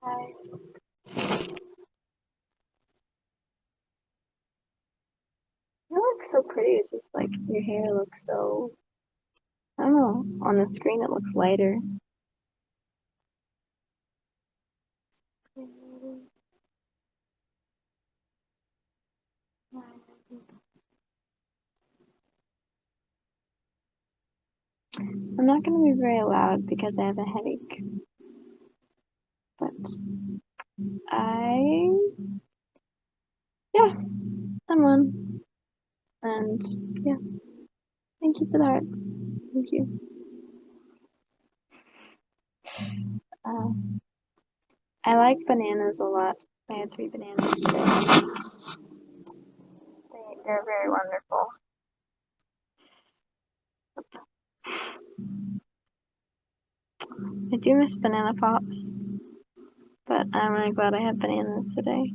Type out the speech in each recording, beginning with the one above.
Hi. You look so pretty. It's just like your hair looks so. I don't know. On the screen, it looks lighter. I'm not going to be very loud because I have a headache. But yeah, I'm on. And yeah, thank you for the hearts. Thank you. I like bananas a lot. I had 3 bananas today. They're very wonderful. I do miss banana pops, but I'm really glad I have bananas today.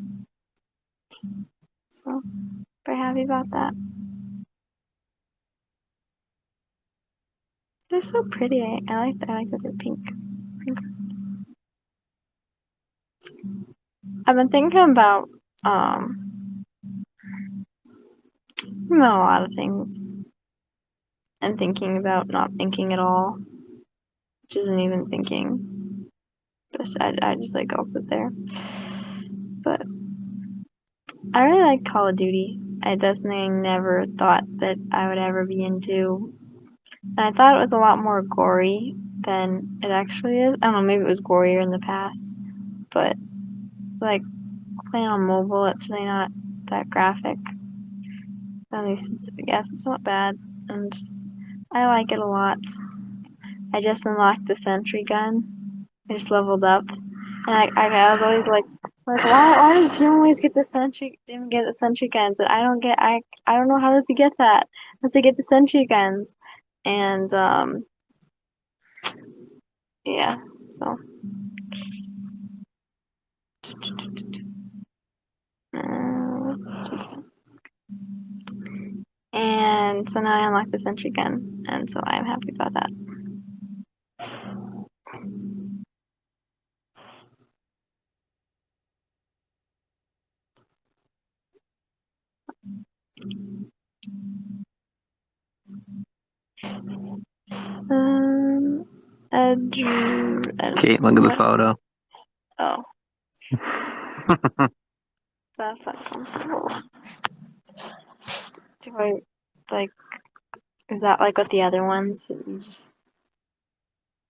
So, very happy about that. They're so pretty. I like that they're pink. Pink hearts. I've been thinking about a lot of things, and thinking about not thinking at all, which isn't even thinking. I just like I'll sit there. But I really like Call of Duty. That's something I never thought that I would ever be into. And I thought it was a lot more gory than it actually is. I don't know, maybe it was gorier in the past, but like playing on mobile, it's really not that graphic. At least it's not bad, and I like it a lot. I just unlocked the sentry gun. I just leveled up, and I was always like why does he always get the sentry guns? And I don't know, how does he get that? How does he get the sentry guns? And yeah, so and so now I unlocked the sentry gun, and so I'm happy about that. Kate, look at the photo. Oh. That's uncomfortable. Do I, like, is that like with the other ones? You just,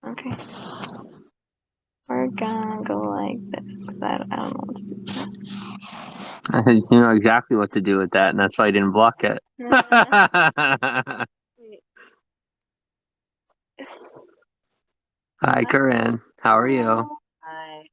okay. We're gonna go like this, because I don't know what to do. You know exactly what to do with that, and that's why I didn't block it. Hi, Corinne. How are you? Hi.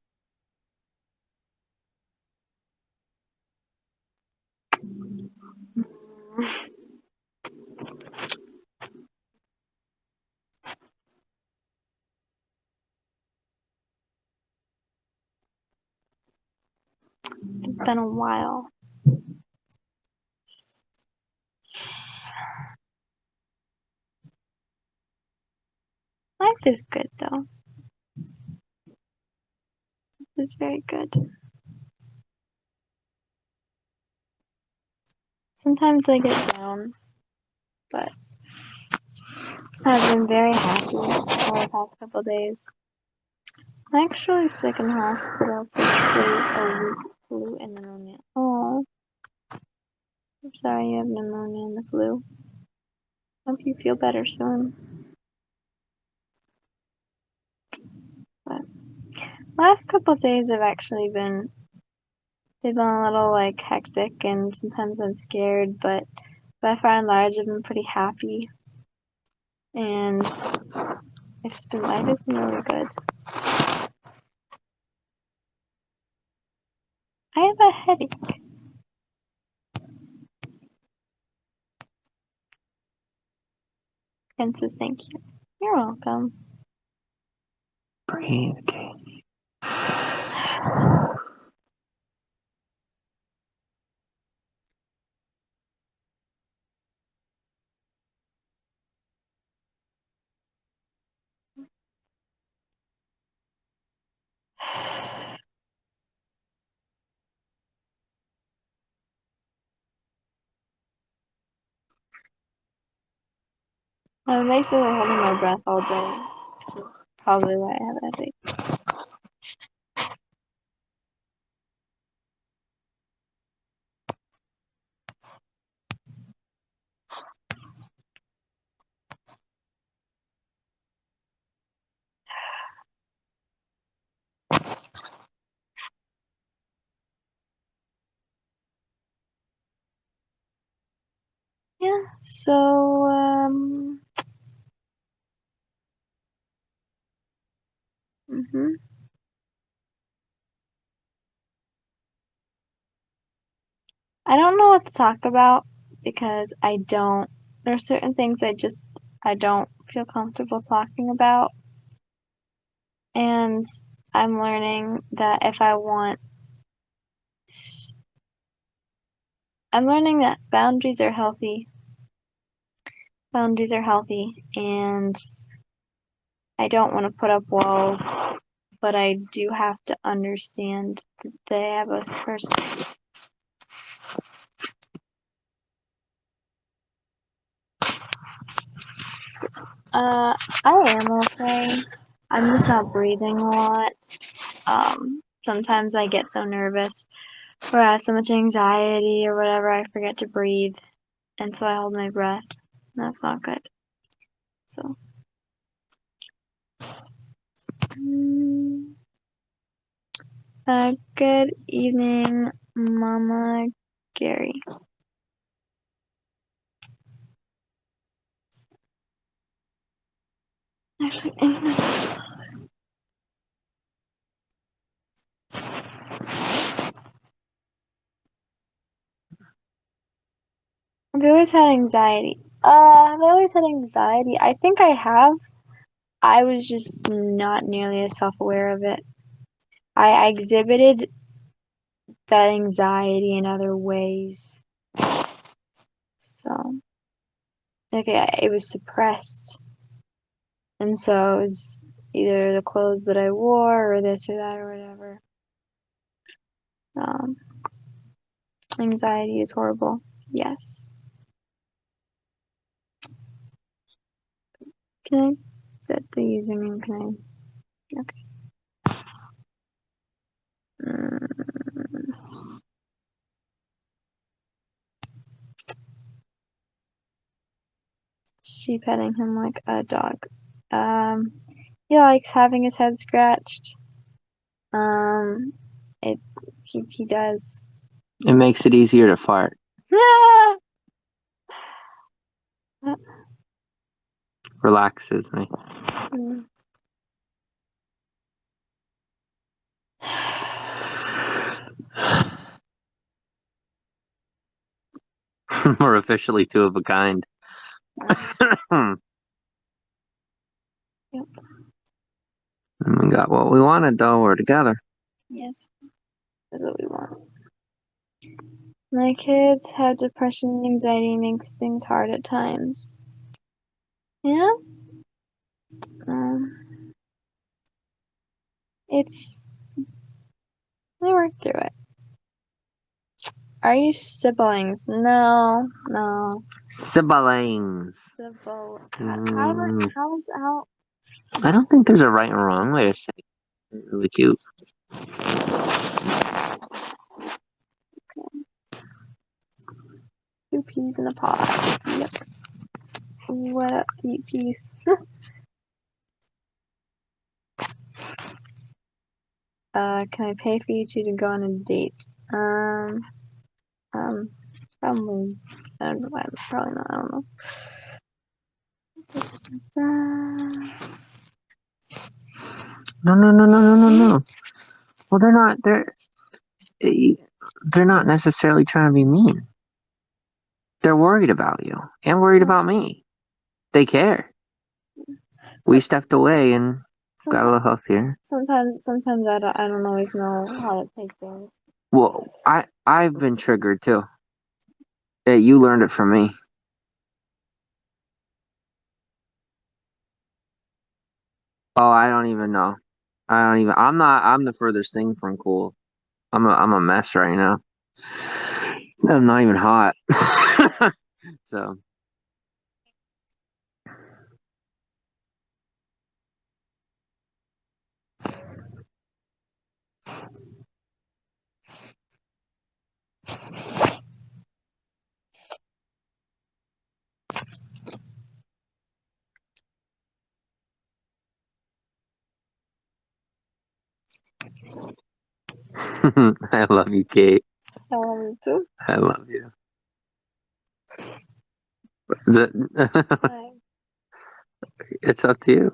It's been a while. Life is good, though. It's very good. Sometimes I get down, but I've been very happy for the past couple days. I'm actually sick in the hospital for flu and pneumonia. Oh, I'm sorry you have pneumonia and the flu. Hope you feel better soon. But last couple of days have actually been, they've been a little like hectic, and sometimes I'm scared, but by far and large I've been pretty happy. And life has been really good. I have a headache. Ken says thank you. You're welcome. Breathe, Kate. I'm basically holding my breath all day, which is probably why I have a headache. Yeah, so, mhm. I don't know what to talk about because there's certain things I don't feel comfortable talking about. And I'm learning that I'm learning that boundaries are healthy. Boundaries are healthy, and I don't want to put up walls, but I do have to understand that I have a person. I am okay. I'm just not breathing a lot. Sometimes I get so nervous or I have so much anxiety or whatever, I forget to breathe, and so I hold my breath. That's not good. So, good evening, Mama Gary. Actually, I've always had anxiety. Have I always had anxiety? I think I have. I was just not nearly as self-aware of it. I exhibited that anxiety in other ways. So, like, it was suppressed. And so it was either the clothes that I wore or this or that or whatever. Um, Anxiety is horrible. Yes. Can I set the username? Can I? Okay. She petting him like a dog. He likes having his head scratched. Um, it he does. It makes it easier to fart. Relaxes me. We're officially two of a kind. Yep. And we got what we wanted, though. We're together. Yes, that's what we want. My kids have depression and anxiety makes things hard at times. Yeah. It's I work through it. Are you siblings? No, no. Siblings. How? I don't think there's a right and wrong way to say it. Really cute. Two peas in a pod. Yep. What up, peas? Can I pay for you two to go on a date? Probably. I don't know. Probably not. I don't know. No. Well, they're not necessarily trying to be mean. They're worried about you and worried about me. They care. We stepped away and got a little healthier. Sometimes I don't always know how to take things. Well, I've been triggered too. You learned it from me. Oh, I don't even know. I'm the furthest thing from cool. I'm a mess right now. I'm not even hot. So I love you, Kate. I love you too. I love you. Is it- Hi. it's up to you.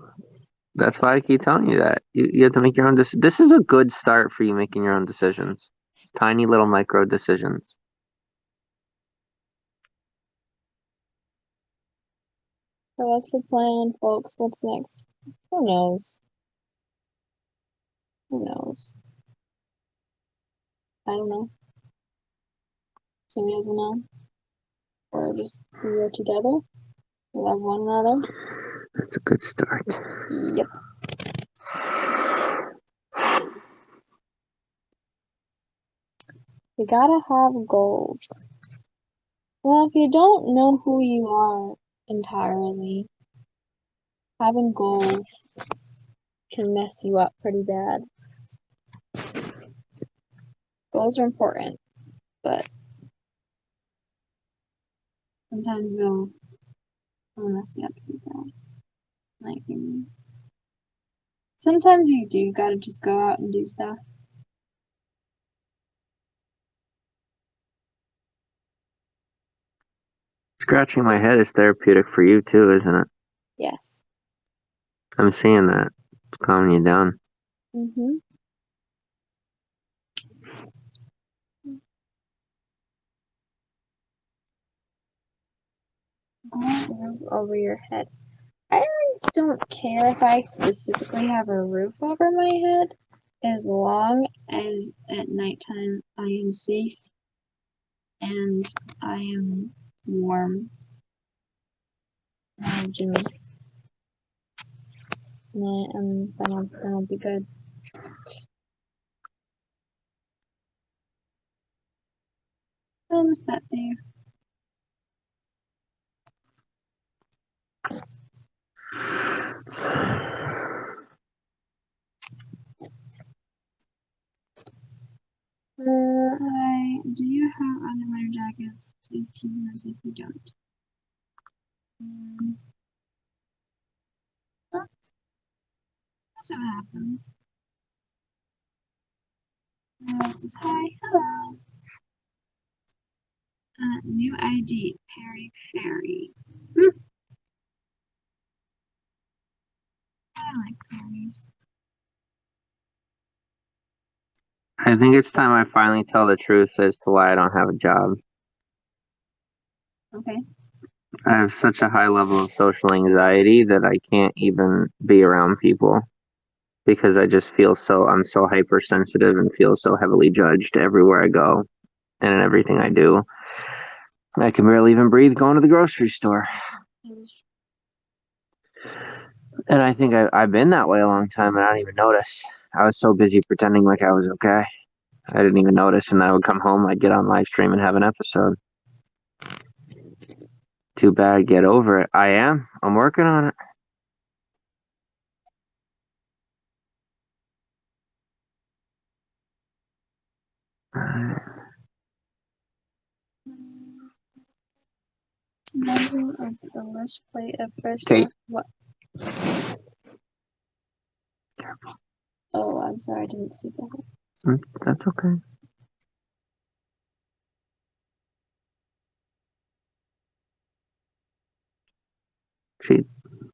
That's why I keep telling you that. You have to make your own decisions. This is a good start for you making your own decisions. Tiny little micro decisions. So what's the plan, folks? What's next? Who knows? Who knows? I don't know. Jimmy doesn't know. We're just we're together. We love one another. That's a good start. Yep. You gotta have goals. Well, if you don't know who you are entirely, having goals can mess you up pretty bad. Goals are important, but sometimes they'll mess you up pretty bad. In my opinion. Sometimes you do gotta just go out and do stuff. Scratching my head is therapeutic for you too, isn't it? Yes. I'm seeing that. It's calming you down. Mm-hmm. Roof over your head. I really don't care if I specifically have a roof over my head, as long as at nighttime I am safe and I am warm. Jimmy. That'll be good. Miss Pet there. Do you have underwear jackets? Please keep those if you don't. That's what happens. This is hi, hello. New ID, Perry Fairy. I like fairies. I think it's time I finally tell the truth as to why I don't have a job. Okay. I have such a high level of social anxiety that I can't even be around people because I'm so hypersensitive and feel so heavily judged everywhere I go and in everything I do. I can barely even breathe going to the grocery store. And I think I've been that way a long time and I didn't even notice. I was so busy pretending like I was okay. I didn't even notice. And I would come home, I'd get on live stream and have an episode. Too bad, get over it. I am. I'm working on it. Imagine a lush plate of fresh Kate. what? Oh, I'm sorry, I didn't see that. That's okay.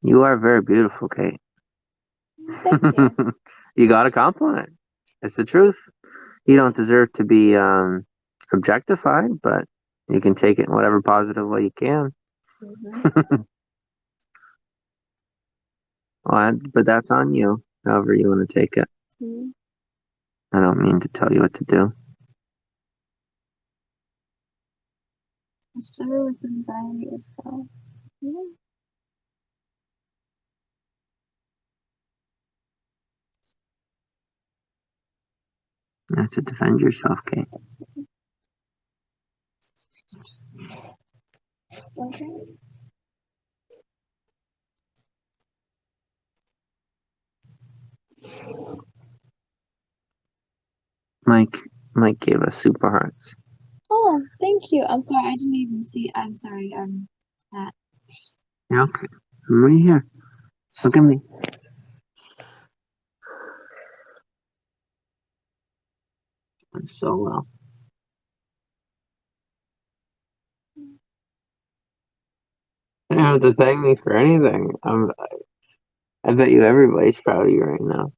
You are very beautiful, Kate. Thank you. You got a compliment. It's the truth. You don't deserve to be objectified, but you can take it in whatever positive way you can. Mm-hmm. But that's on you, however you want to take it. Mm-hmm. I don't mean to tell you what to do. I struggle with anxiety as well. Yeah. You have to defend yourself, Kate. Okay. Mike gave us super hearts. Oh, thank you. I'm sorry, I didn't even see. I'm sorry. That. Yeah, okay. I'm right here. Look at me. so well. You don't have to thank me for anything. I bet you everybody's proud of you right now.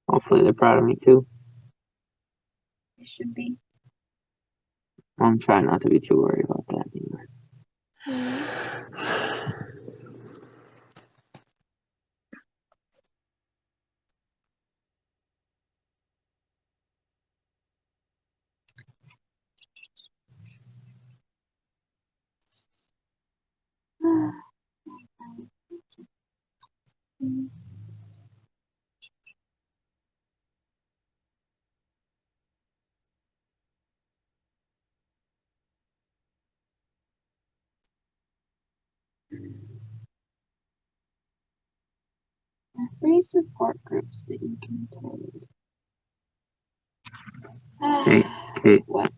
Hopefully they're proud of me too. It should be. I'm trying not to be too worried about that anymore. Free support groups that you can attend. Kate, What?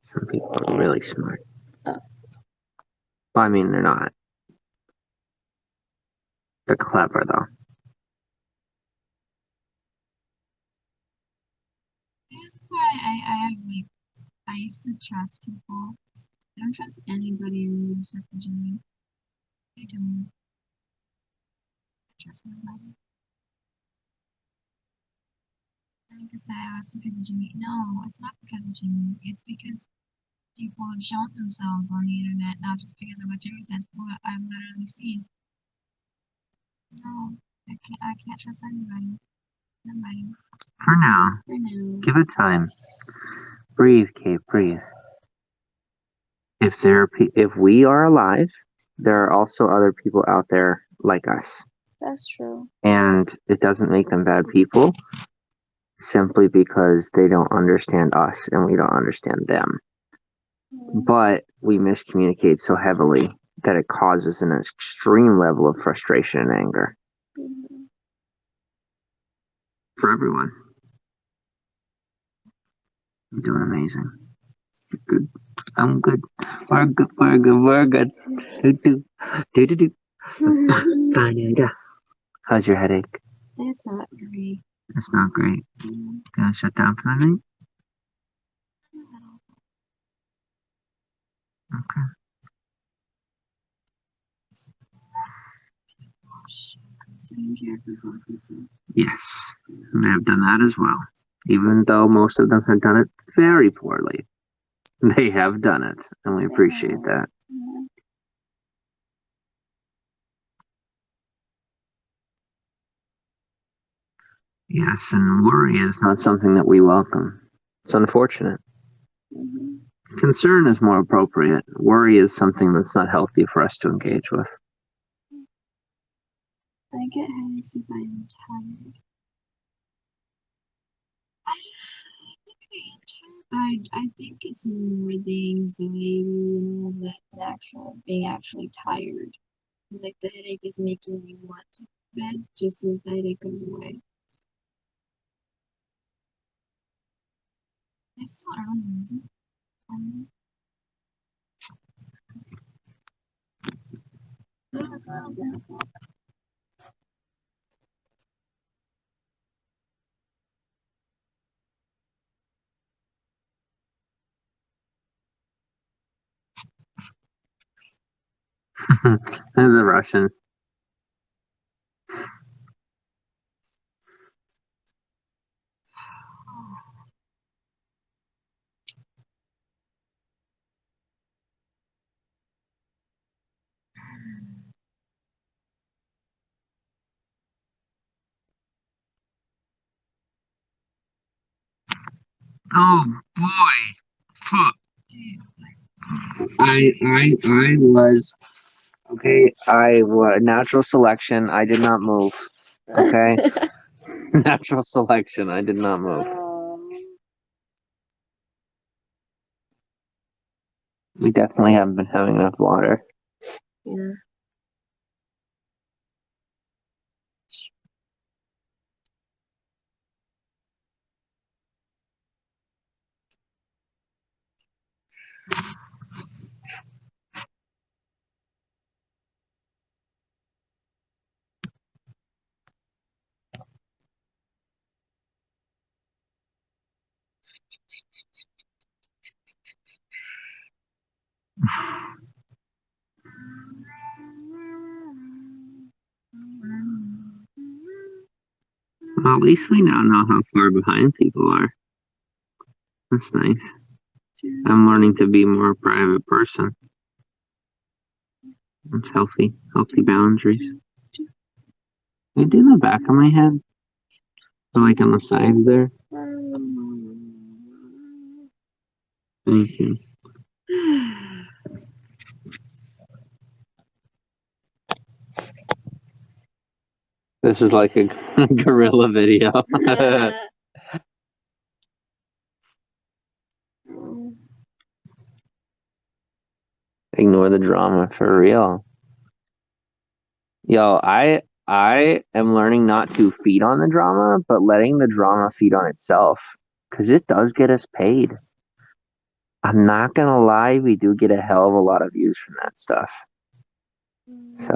some people are really smart. Oh. Well, I mean, they're not. They're clever, though. That's why I have like I used to trust people. I don't trust anybody anymore except for Jimmy. I don't trust nobody. I could say oh, it's because of Jimmy. No, it's not because of Jimmy. It's because people have shown themselves on the internet, not just because of what Jimmy says, but what I've literally seen. No, I can't trust anybody. Nobody. For now. For now. Give it time. Breathe, Kate, breathe. If we are alive, there are also other people out there like us. That's true. And it doesn't make them bad people simply because they don't understand us and we don't understand them. But we miscommunicate so heavily that it causes an extreme level of frustration and anger for everyone. You're doing amazing. You're good. I'm good. We're good. We're good. We're good. Do. How's your headache? It's not great. It's not great. Gonna shut down for the night? Okay. Yes, they have done that as well. Even though most of them have done it very poorly, they have done it, and we appreciate that. Yes, and worry is not something that we welcome. It's unfortunate. Concern is more appropriate. Worry is something that's not healthy for us to engage with. I get headaches if I'm tired. I think it's more the anxiety and all being actually tired. Like the headache is making you want to go to bed just so the headache goes away. It's still early, isn't it? No, it's not bad. There's a Russian. Oh boy! Fuck! I was okay. I was natural selection. I did not move. Okay, natural selection. I did not move. We definitely haven't been having enough water. Yeah. Well, at least we now know how far behind people are. That's nice. I'm learning to be more a private person. It's healthy. Healthy boundaries. I do the back of my head. So like on the sides there. Thank you. This is like a gorilla video. Ignore the drama for real. Yo, I am learning not to feed on the drama, but letting the drama feed on itself. Because it does get us paid. I'm not gonna lie, we do get a hell of a lot of views from that stuff. So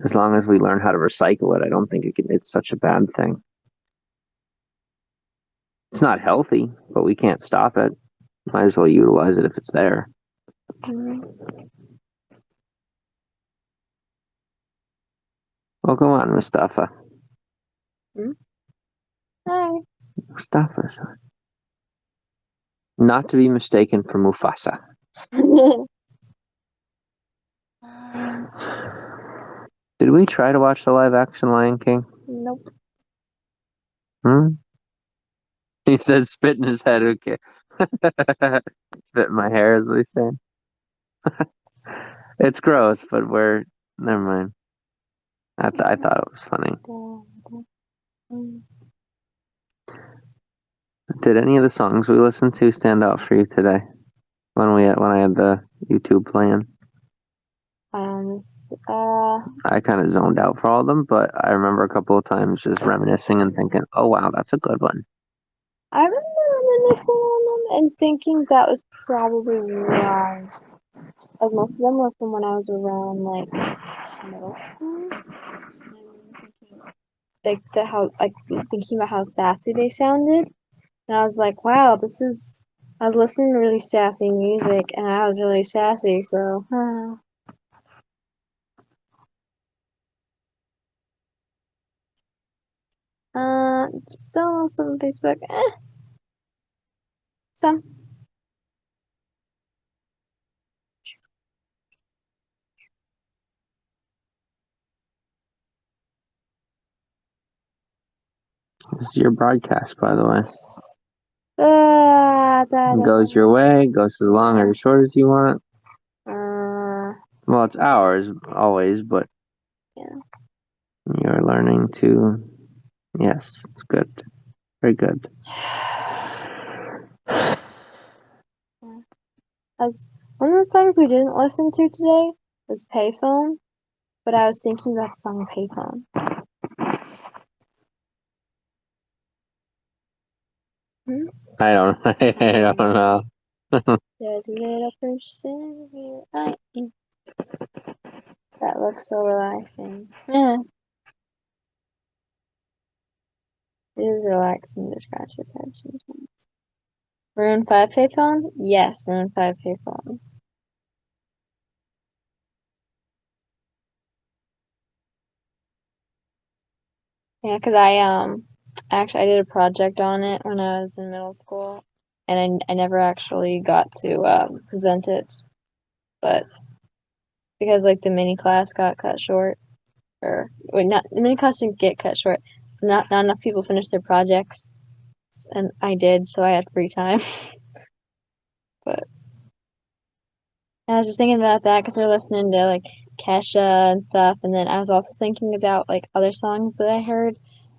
as long as we learn how to recycle it, I don't think it's such a bad thing. It's not healthy, but we can't stop it. Might as well utilize it if it's there. Well, come on, Mustafa. Hi. Mustafa, son. Not to be mistaken for Mufasa. Did we try to watch the live action Lion King? Nope. He says spit in his head, okay. Spit in my hair, is what he's saying. It's gross, but never mind. I thought it was funny. Did any of the songs we listened to stand out for you today? When I had the YouTube playing? I kind of zoned out for all of them, but I remember a couple of times just reminiscing and thinking, oh wow, that's a good one. I remember reminiscing on them and thinking that was probably why. Like most of them were from when I was around like middle school. Like thinking about how sassy they sounded, and I was like, wow, I was listening to really sassy music, and I was really sassy, so. Still on Facebook. Some. This is your broadcast, by the way. It goes your way, goes as long or as short as you want. Well, it's ours always, but yeah. You're learning to. Yes, it's good. Very good. As one of the songs we didn't listen to today was Payphone, but I was thinking about the song Payphone. I don't know. There's a little person here. That looks so relaxing. It is relaxing to scratch his head sometimes. Maroon 5 Payphone? Yes, Maroon 5 Payphone. Yeah, because I did a project on it when I was in middle school, and I never actually got to present it, but because like the mini class got cut short, or not the mini class didn't get cut short. Not enough people finished their projects, and I did, so I had free time. But I was just thinking about that because we are listening to like Kesha and stuff, and then I was also thinking about like other songs that I heard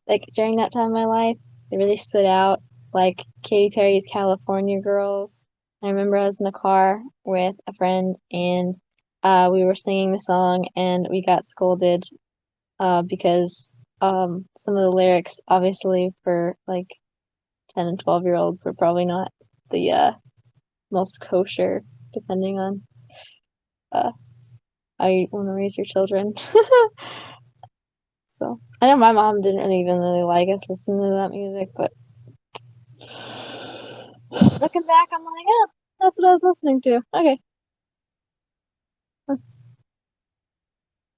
like during that time of my life. They really stood out, like Katy Perry's California Girls. I remember I was in the car with a friend and we were singing the song and we got scolded because some of the lyrics, obviously for like 10 and 12-year-olds, were probably not the most kosher, depending on how you want to raise your children. So I know my mom didn't even really like us listening to that music, but looking back, I'm like, oh, that's what I was listening to. Okay.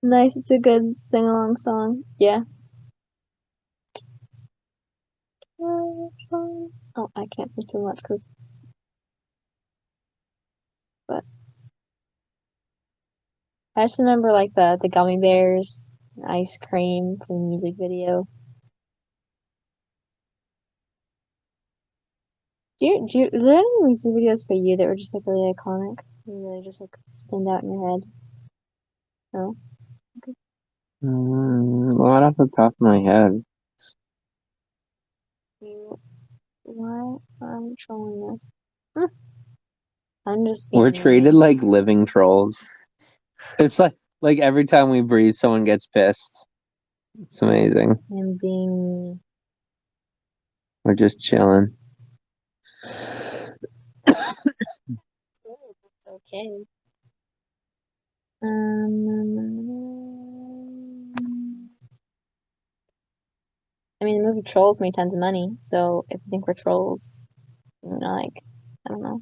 Nice, it's a good sing-along song. Yeah. Oh, I can't say too much because, but I just remember like the gummy bears, ice cream from the music video. Are there any music videos for you that were just like really iconic? Or really just like stand out in your head? No? Okay. Not off the top of my head. Why I'm trolling this? Hmm, I'm just We're being treated mean. like living trolls. It's like every time we breathe, someone gets pissed. It's amazing. I'm being We're just chilling. okay. I mean, the movie Trolls made tons of money, so if you think we're trolls, like, I don't know.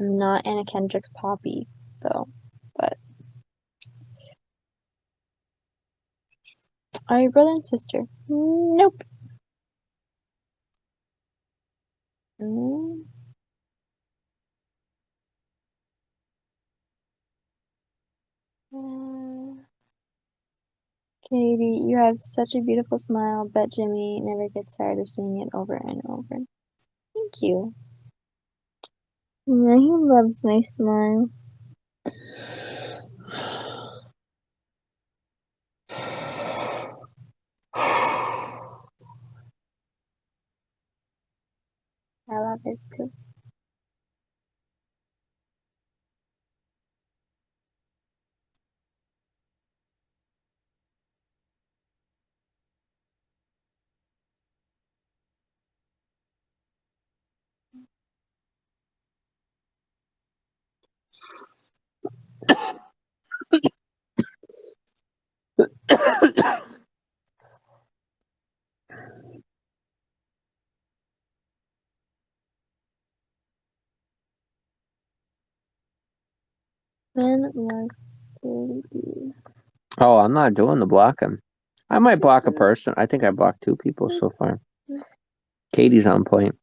I'm not Anna Kendrick's Poppy, though. But are you brother and sister? Nope. Mm. Katie, you have such a beautiful smile. Bet Jimmy never gets tired of seeing it over and over. Thank you. Yeah, he loves my smile. I love his too. Ben was sleepy. Oh, I'm not doing the blocking. I might block a person. I think I blocked 2 people so far. Katie's on point.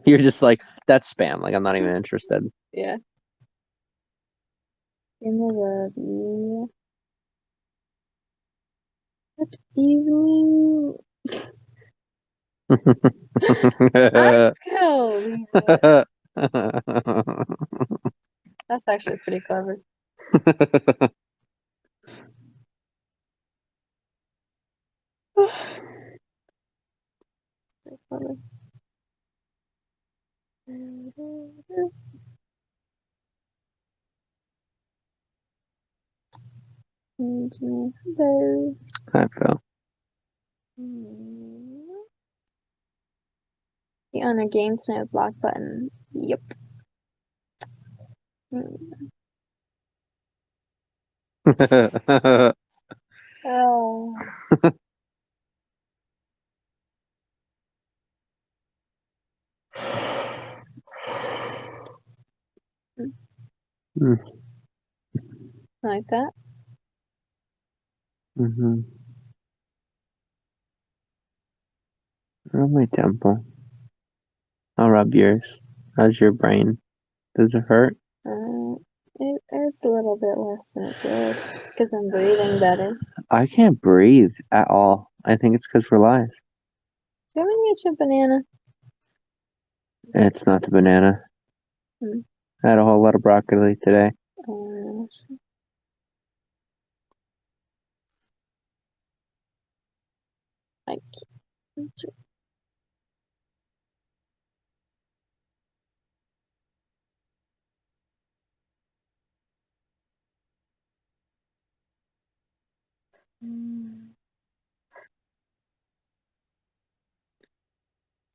You're just like, that's spam. Like, I'm not even interested. Yeah. In the love you. What do you mean? I'm skilled. That's actually pretty clever. Pretty clever. Hello. Hi, Phil. The owner game tonight with block button. Yep. Oh. Like that. Mm-hmm. Rub my temple. I'll rub yours. How's your brain? Does it hurt? It is a little bit less than it did because I'm breathing better. I can't breathe at all. I think it's because we're live. Do you want to get you a banana? It's not the banana. Hmm. I had a whole lot of broccoli today. I can't.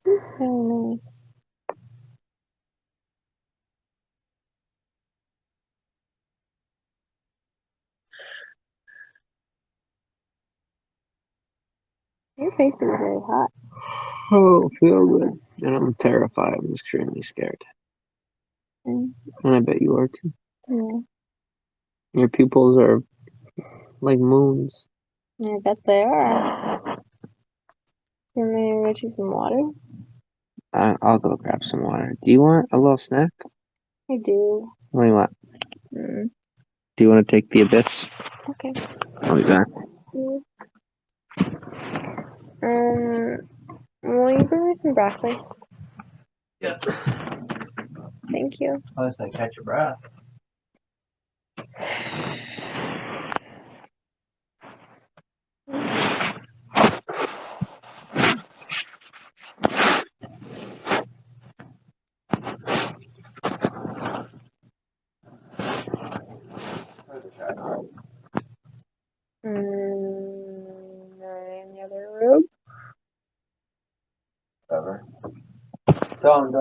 It's very nice. Your face is very hot. Oh, feel good. And I'm terrified. I'm extremely scared. Mm, And I bet you are too. yeah. Your pupils are like moons. I bet they are. You want me to get you some water? I'll go grab some water. Do you want a little snack? I do. What do you want? Mm, Do you want to take the abyss? okay. I'll be back. Mm. Will you bring me some broccoli? Yeah. Thank you. Unless I catch your breath. In the other room. Whatever. Don't.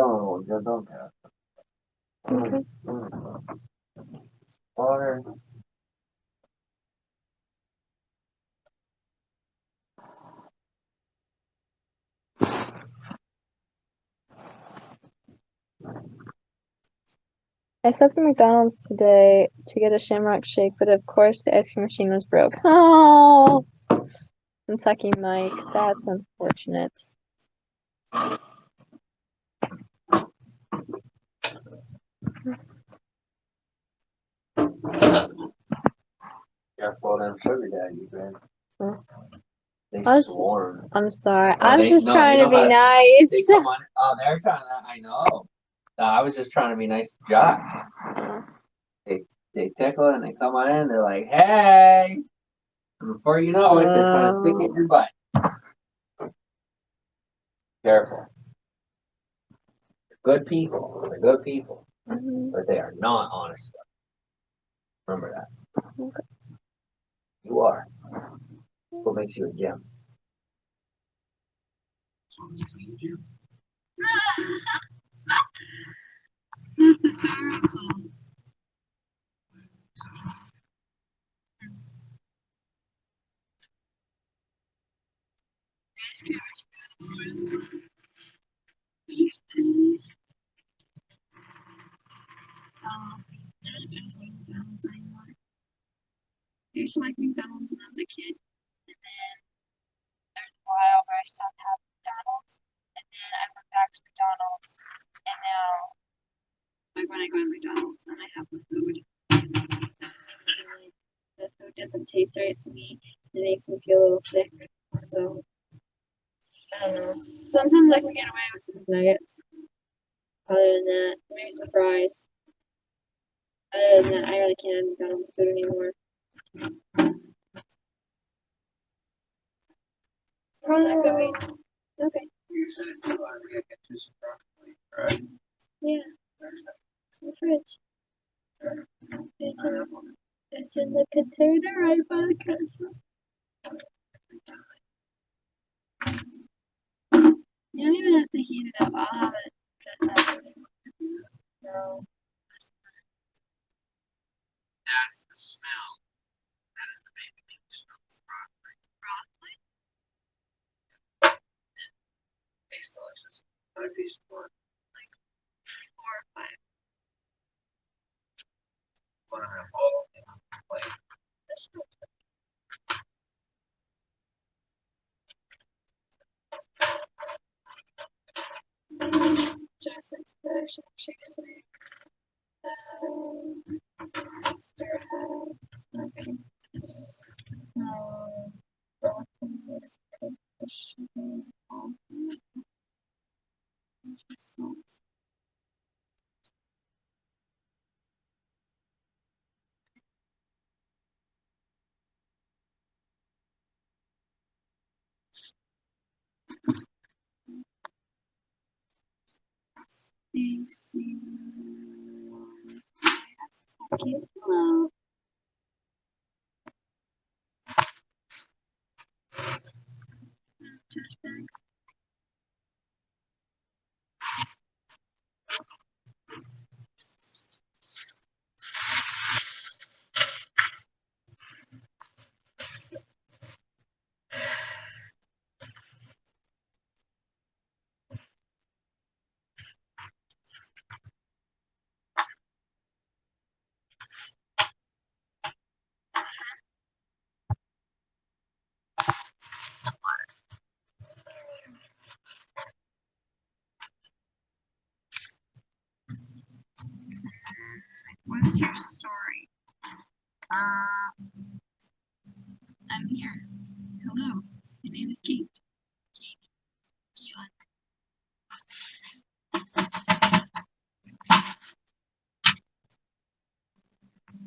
Okay. Water. I stopped at McDonald's today to get a Shamrock Shake, but of course the ice cream machine was broke. Oh, Kentucky Mike, that's unfortunate. Careful them sugar daddies, man. Oh. They I was- swarm. I'm sorry. No, I'm they- just no, trying you to know be how- nice. They come on. Oh, they're trying to. I know. No, I was just trying to be nice to Josh. They tickle and they come on in. They're like, "Hey!" And before you know it, they're trying to stick in your butt. Careful. They're good people. They're good people, but they are not honest. Remember that. Okay. You are. What makes you a gem? What makes me a gem? I used to like McDonald's when I was a kid. And then there's a while where I stopped having McDonald's. And then I went back to McDonald's. And now, like when I go to McDonald's, then I have the food. And the food doesn't taste right to me. It makes me feel a little sick. So, I don't know. Sometimes I can get away with some nuggets. Other than that, maybe some fries. Other than that, I really can't have McDonald's food anymore. How's that going? Okay. You said you wanted to get to some broccoli, right? Yeah. It's in the fridge. It's in the container right by the Christmas. You don't even have to heat it up. I'll have it just as it is. No. That's the smell. That is the baby thing smell of broccoli. Broccoli? Tastes delicious. What a piece of work. 4 or 5. Want to have all of them. Like, Justin's fish, Shakespeare. Easter egg. Okay. Broccoli, fish, sauce. Stacy. That's so cute. Hello. Trash bags. What's your story? I'm here. Hello. My name is Kate. Keelan.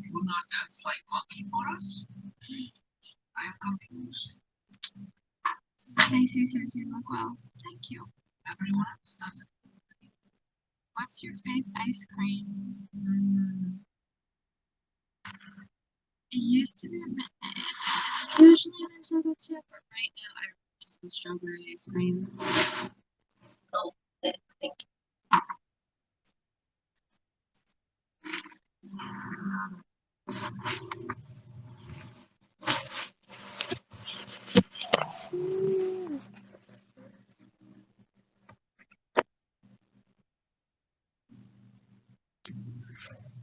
You will not dance like monkey for us? I am confused. Stacy says you look well. Thank you. Everyone else does it. What's your favorite ice cream? It used to be it's usually been chocolate chip, but right now I just want strawberry ice cream. Oh, thank you.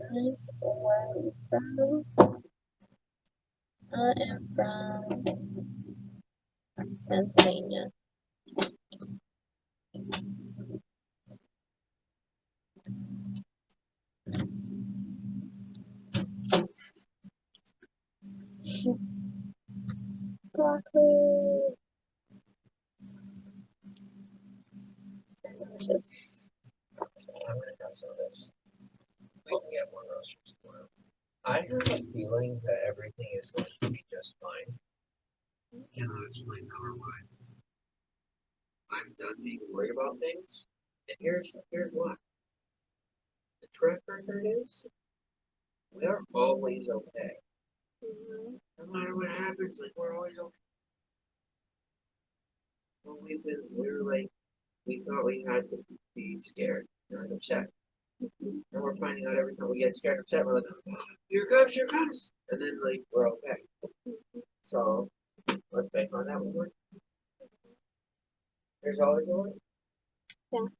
Nice. Where are you from? I am from Pennsylvania. Broccoli. Delicious. I'm gonna have some of this. We can get more groceries tomorrow. I have a feeling that everything is going to be just fine. Cannot explain how or why. I'm done being worried about things. And here's why. The track record is we are always okay. No matter what happens, like we're always okay. Well, we thought we had to be scared, like upset. And we're finding out every time we get scared or upset, we're like, oh, here it comes. And then like we're okay. So let's bank on that one. There's always one. Yeah.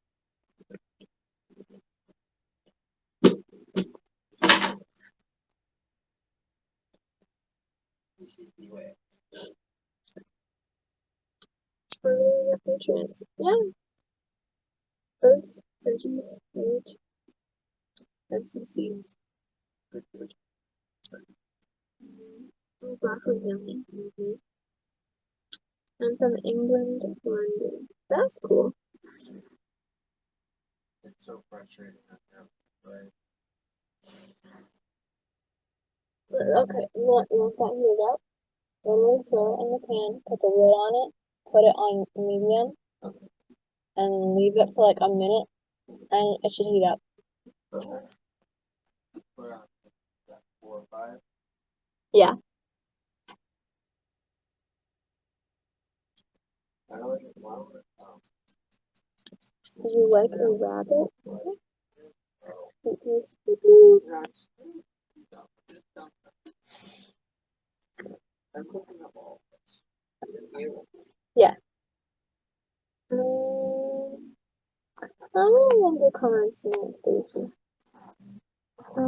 This is the way. Nutrients. Yeah. Fruits, veggies, meat, and some seeds. Good food. Broccoli yummy. I'm from England, London. That's cool. It's so frustrating right now. Right? Okay, you want that heated up? Then we throw it in the pan, put the lid on it, put it on medium, and leave it for like a minute, and it should heat up. Okay. Put on 4 or 5. Yeah. I don't like it well. Do you like a rabbit? Please. I'm cooking up all this. Yeah. I'm gonna do consonants, Stacy. So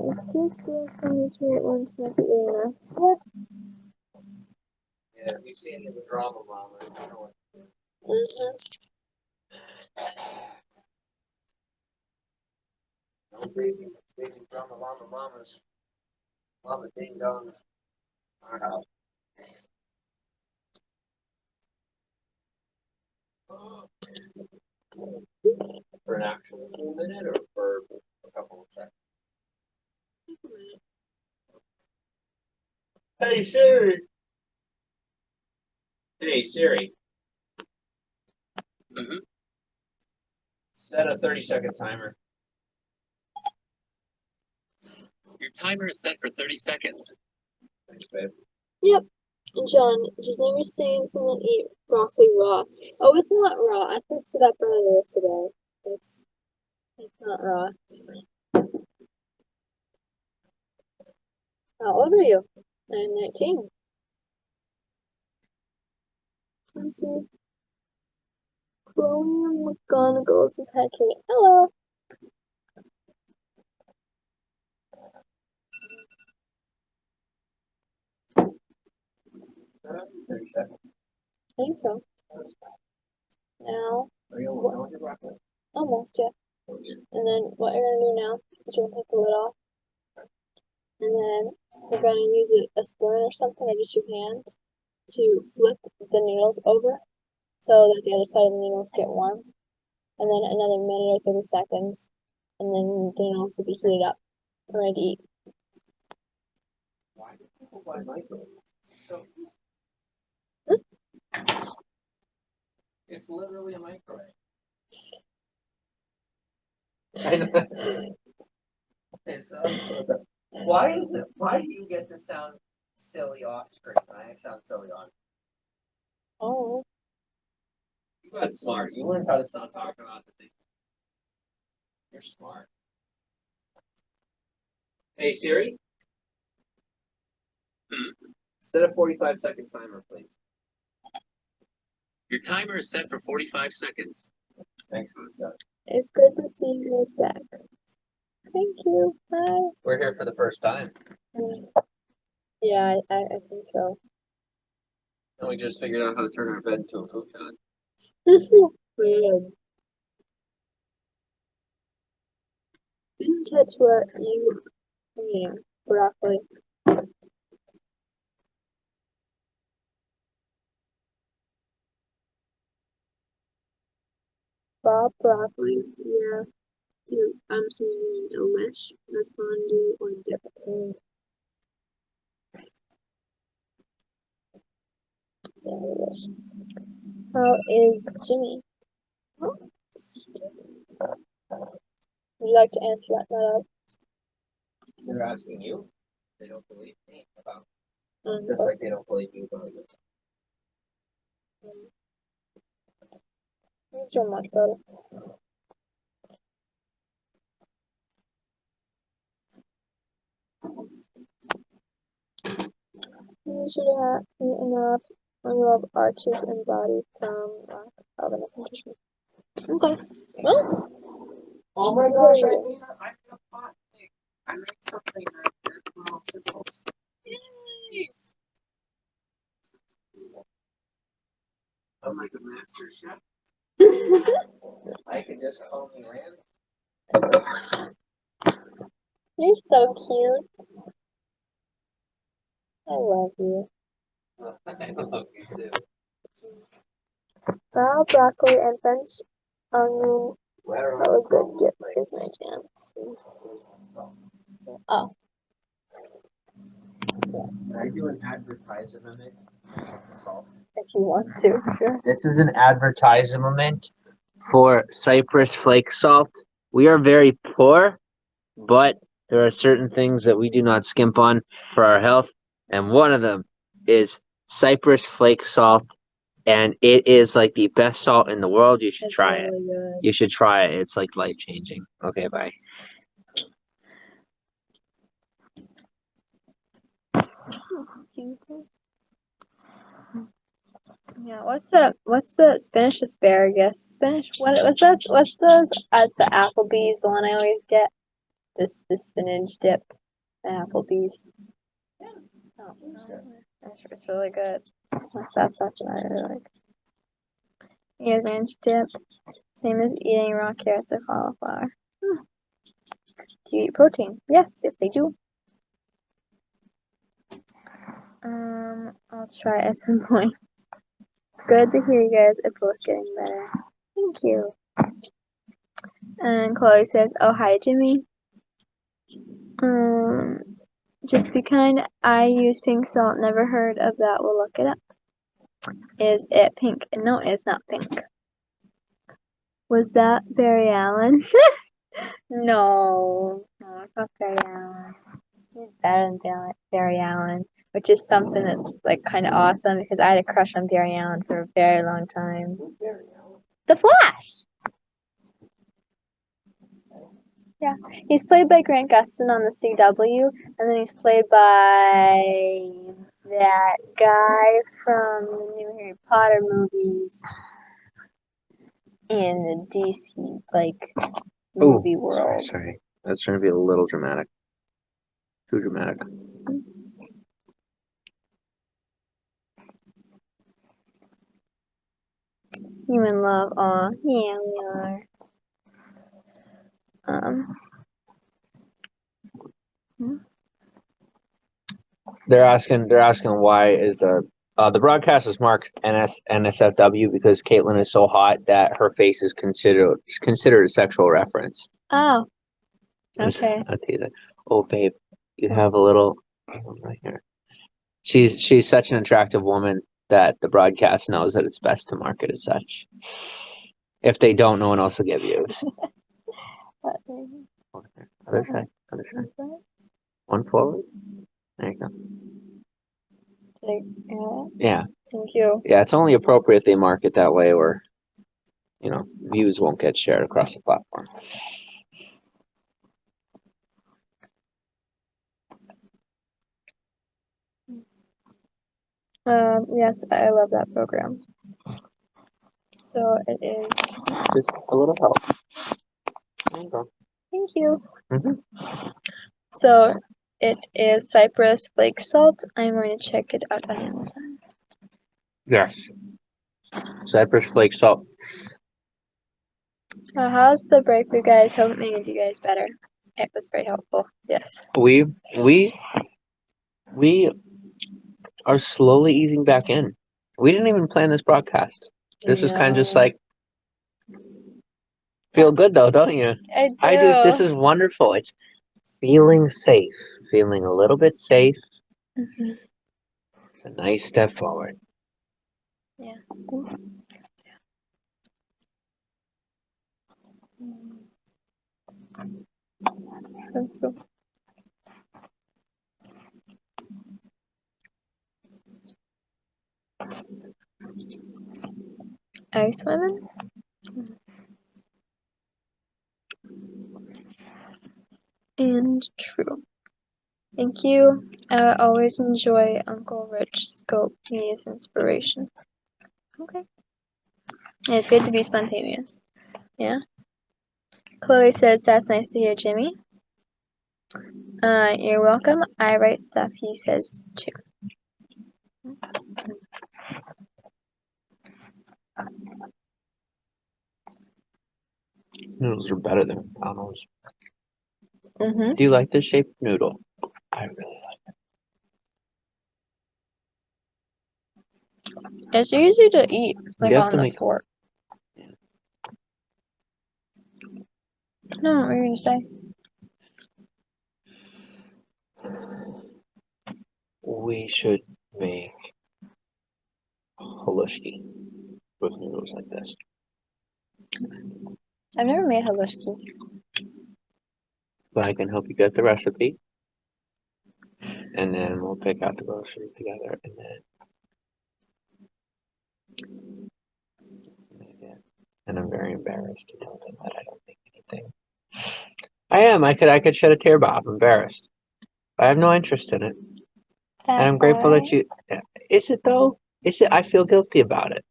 it's just nutrient ones not the air. Yeah. Yeah, we've seen the drama mama. I know what to do. No breathing, drama mamas. Mama ding dongs. Our house. For an actual full minute or for a couple of seconds? Hey Siri. Hey Siri. Set a 30-second timer. Your timer is set for 30 seconds. Thanks, babe. Yep. And John, just never saying someone eat broccoli raw. Oh, it's not raw. I fixed it up earlier today. It's not raw. How old are you? I'm 19. Let's see. Chloe McGonagall says hi, Kate. Hello. 30 seconds. I think so. Now. Are you almost done with your broccoli? Almost, yeah. And then what you're gonna do now But you're gonna take the lid off, and then you're gonna use a spoon or something, or just your hand, to flip the noodles over so that the other side of the noodles get warm. And then another minute or 30 seconds, and then the noodles will be heated up and ready to eat. Why do people buy microwaves? So it's literally a microwave. I know. Why is it? Why do you get to sound silly off screen? I sound silly on. Oh. You got smart. You learned how to stop talking about the thing. You're smart. Hey Siri, set a 45-second timer, please. Your timer is set for 45 seconds. Thanks for that. It's good to see you guys back. Thank you. Bye. We're here for the first time. Yeah, I think so. And we just figured out how to turn our bed into a futon. Weird. Didn't catch what you mean, broccoli. Bob broccoli, yeah. Dude, I'm assuming delish with fondue or dip. Delish. How is Jimmy? Oh, would you like to answer that, Nada? They're asking you. They don't believe me about. Just Just like they don't believe you about it. You're so much better. You should have eaten enough of arches and body from lack of enough nutrition. Okay. Well, Oh my gosh, I made a pot thing. I made something right there. Little sizzles. I'm like a master chef. I can just call me Rand. you're so cute. I love you. I love you too. Raw broccoli and French onion are a good dip, is my jam. Oh. Can I do an advertisement? Salt. If you want to, sure. This is an advertisement for Cypress flake salt. We are very poor, but there are certain things that we do not skimp on for our health, and one of them is Cypress flake salt, and it is like the best salt in the world. You should It's try really it. good. You should try it. It's like life-changing. Okay, bye. Yeah, what's the Spanish asparagus? Spanish what's that? What's the at the Applebee's, the one I always get? The spinach dip at Applebee's. Oh, it's really good. That's what I really like. Yeah, spinach dip. Same as eating raw carrots or cauliflower. Do you eat protein? Yes, they do. I'll try it at some point. It's good to hear you guys are both getting better. Thank you. And Chloe says, "Oh hi, Jimmy. Just be kind. I use pink salt. Never heard of that. We'll look it up. Is it pink? No, it's not pink. Was that Barry Allen? No, it's not Barry Allen. He's better than Barry Allen, which is something that's like kind of awesome because I had a crush on Barry Allen for a very long time. The Flash. Yeah, he's played by Grant Gustin on the CW, and then he's played by that guy from the new Harry Potter movies in the DC movie world. Sorry. That's trying to be a little dramatic. Too dramatic. Human love. Aw, yeah, we are. They're asking why is the broadcast is marked NSFW because Caitlyn is so hot that her face is considered a sexual reference. Oh, okay. I'll tell you that. Oh, babe, you have a little right here. She's such an attractive woman that the broadcast knows that it's best to market as such. If they don't, no one else will give you. Other side. One forward. There you go. Yeah. Thank you. Yeah, it's only appropriate they mark it that way, or views won't get shared across the platform. Yes, I love that program. So it is. Just a little help. There you go. Thank you. Mhm. So it is Cypress flake salt. I'm going to check it out on Amazon. Yes. Cypress flake salt. How's the break for you guys? Hope it made you guys better. It was very helpful. Yes. We are slowly easing back in. We didn't even plan this broadcast. This is kind of just like feel good though, don't you? I do. This is wonderful. It's feeling safe, feeling a little bit safe. Mm-hmm. It's a nice step forward. Yeah. Thank you. ICYMI? And true. Thank you. I always enjoy Uncle Rich Scope. He is inspiration. Okay. And it's good to be spontaneous. Yeah. Chloe says, that's nice to hear, Jimmy. You're welcome. I write stuff, he says, too. Noodles are better than McDonald's. Mm-hmm. Do you like this shaped noodle? I really like it. It's easy to eat, like on the fork. No, what were you going to say? We should make halushki with noodles like this. I've never made halushki. But I can help you get the recipe. And then we'll pick out the groceries together and then make it. And I'm very embarrassed to tell them that I don't make anything. I am. I could shed a tear, Bob. I'm embarrassed. I have no interest in it. And I'm grateful that you. Is it though? Is it? I feel guilty about it.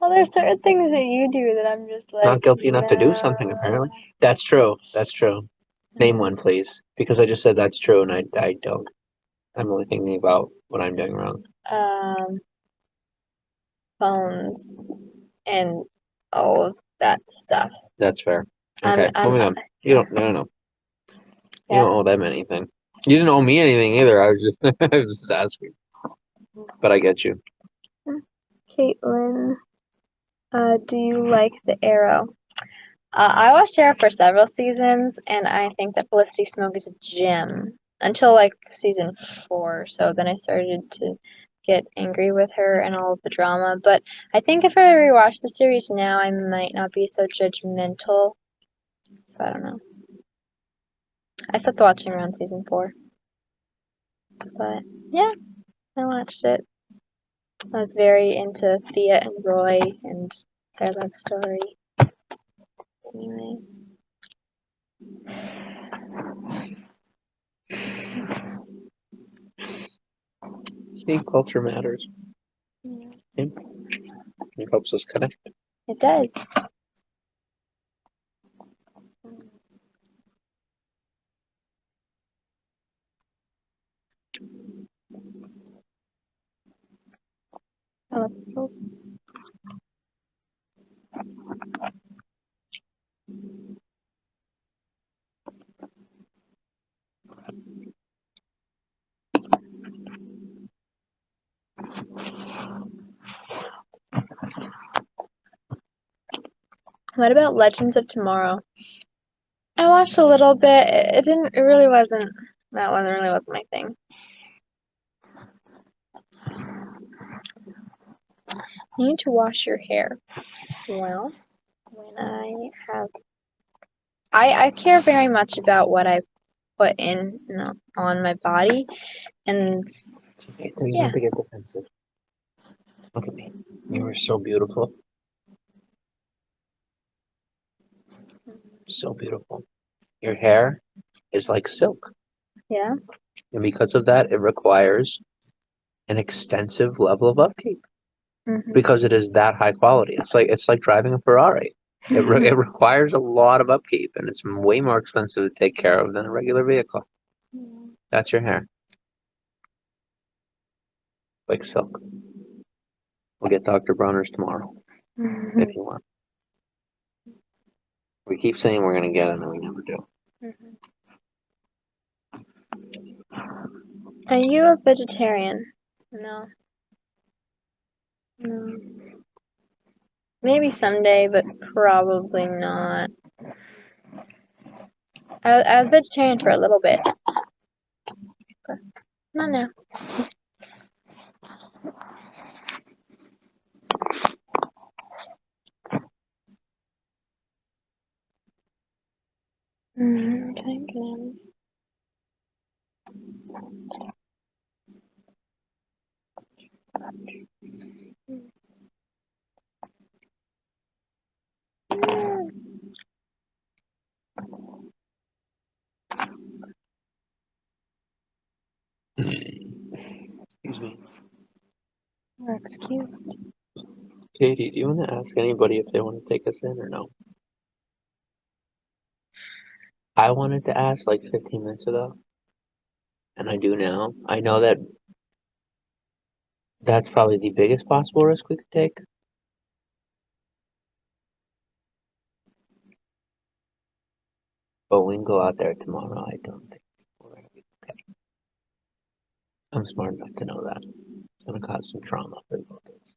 Well, there's certain things that you do that I'm just like. Not guilty enough to do something, apparently. That's true. That's true. Name one, please. Because I just said that's true, and I don't. I'm only thinking about what I'm doing wrong. Phones and all of that stuff. That's fair. Okay, moving on. You don't. No. You don't owe them anything. You didn't owe me anything either. I was just, I was just asking. But I get you. Caitlin, do you like the Arrow? I watched Arrow for several seasons, and I think that Felicity Smoke is a gem until like season 4. So then I started to get angry with her and all of the drama. But I think if I rewatch the series now, I might not be so judgmental. So I don't know. I stopped watching around season 4. But yeah, I watched it. I was very into Thea and Roy and their love story. Anyway. See, culture matters. Yeah. It helps us connect. It does. I love pickles. What about Legends of Tomorrow? I watched a little bit. It didn't. It really wasn't. That one really wasn't my thing. You need to wash your hair. Well, when I have, I care very much about what I put in, on my body, and Okay, so you yeah. have to get defensive. Look at me. You are so beautiful. So beautiful. Your hair is like silk. Yeah. And because of that, it requires an extensive level of upkeep because it is that high quality. It's like driving a Ferrari. It requires a lot of upkeep, and it's way more expensive to take care of than a regular vehicle. That's your hair, like silk. We'll get Dr. Bronner's tomorrow if you want. We keep saying we're gonna get it, and we never do. Are you a vegetarian? No. No. Maybe someday, but probably not. I was vegetarian for a little bit. Not now. Okay, bananas. Excuse me. You're excused. Katie, do you want to ask anybody if they want to take us in or no? I wanted to ask like 15 minutes ago, and I do now. I know that that's probably the biggest possible risk we could take. But we can go out there tomorrow. I don't think we're gonna be okay. I'm smart enough to know that it's gonna cause some trauma for the both of us.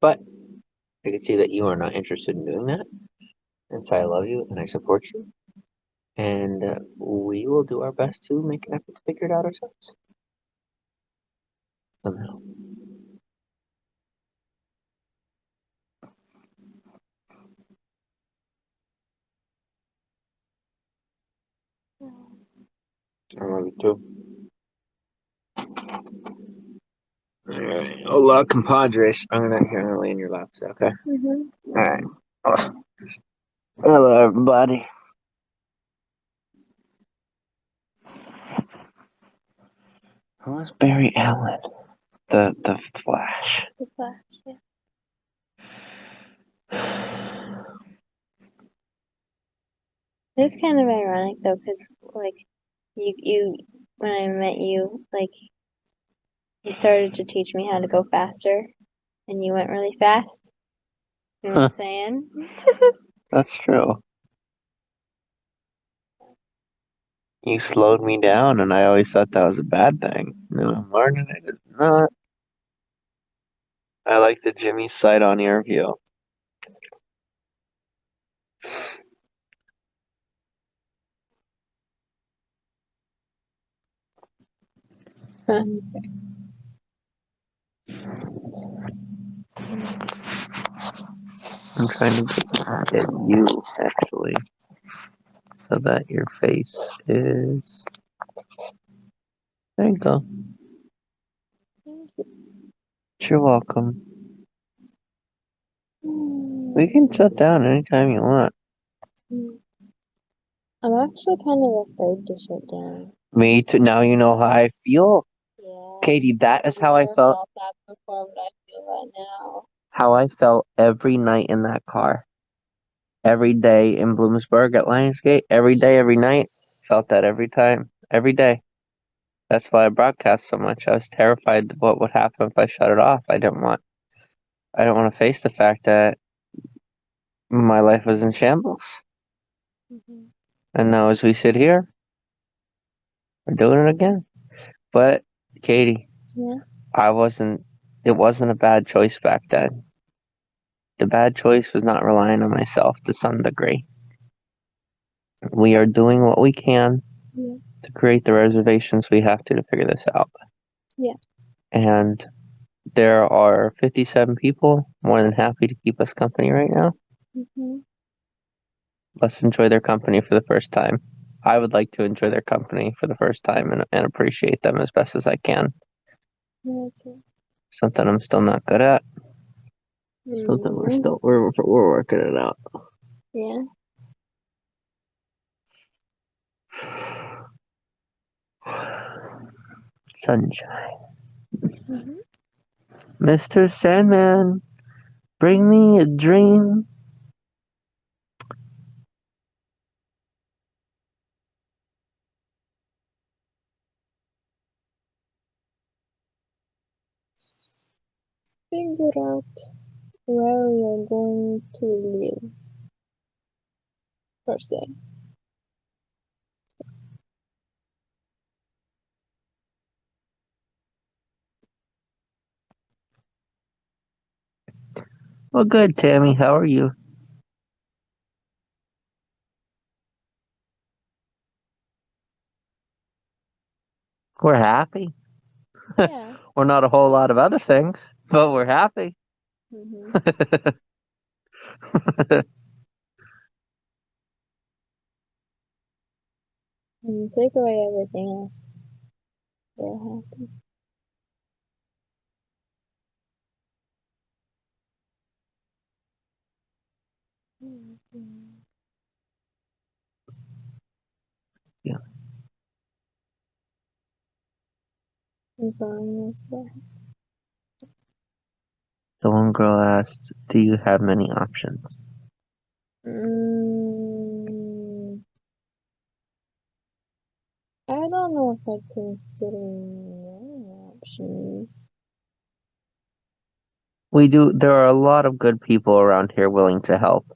But I can see that you are not interested in doing that, and so I love you and I support you, and we will do our best to make an effort to figure it out ourselves somehow. I love you too. All right. Hola, compadres. I'm gonna lay in your lap, okay? All right. Oh. Hello, everybody. Who is Barry Allen? The Flash. The Flash, yeah. It's kind of ironic though, because like you when I met you, like you started to teach me how to go faster, and you went really fast. You know what I'm saying? That's true. You slowed me down, and I always thought that was a bad thing. No, I'm learning it. It's not. I like the Jimmy sight on ear view. I'm trying to get back at you, actually, so that your face is. There you go. You're welcome. We can shut down anytime you want. I'm actually kind of afraid to shut down. Me too. Now you know how I feel. Yeah. Katie, that is I've how I never felt. felt that before, but I feel that now. How I felt every night in that car. Every day in Bloomsburg at Lionsgate. Every day, every night. Felt that every time. Every day. That's why I broadcast so much. I was terrified of what would happen if I shut it off. I didn't want to face the fact that my life was in shambles. And now as we sit here, we're doing it again. But Katie, Yeah. It wasn't a bad choice back then. The bad choice was not relying on myself to some degree. We are doing what we can Yeah. to create the reservations we have to figure this out. Yeah. And there are 57 people more than happy to keep us company right now. Mm-hmm. Let's enjoy their company for the first time. I would like to enjoy their company for the first time and appreciate them as best as I can. Yeah, too. Something I'm still not good at. Something Mm. we're working it out. Yeah. Sunshine. Mm-hmm. Mr. Sandman, bring me a dream. Figure out where you're going to live, per se. Well, good, Tammy. How are you? We're happy. Yeah. We're not a whole lot of other things, but we're happy. Mm-hmm. And take away everything else. We're happy. Mm-hmm. Yeah. As long as we're The one girl asked, "Do you have many options?" Mm, I don't know if I'd consider many options. We do. There are a lot of good people around here willing to help,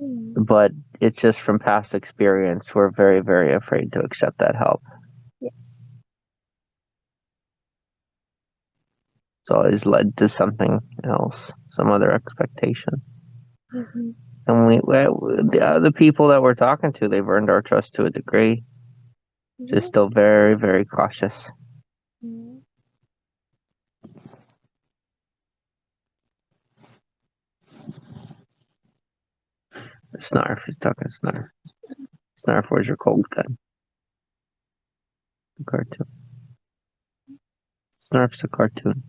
Mm, but it's just from past experience. We're very, very afraid to accept that help. yes. It's always led to something else, some other expectation. Mm-hmm. And the other people that we're talking to, they've earned our trust to a degree. Just Yeah. still very, very cautious. Mm, Snarf, he's talking Snarf. Snarf, where's your cold gun? The cartoon. Snarf's a cartoon.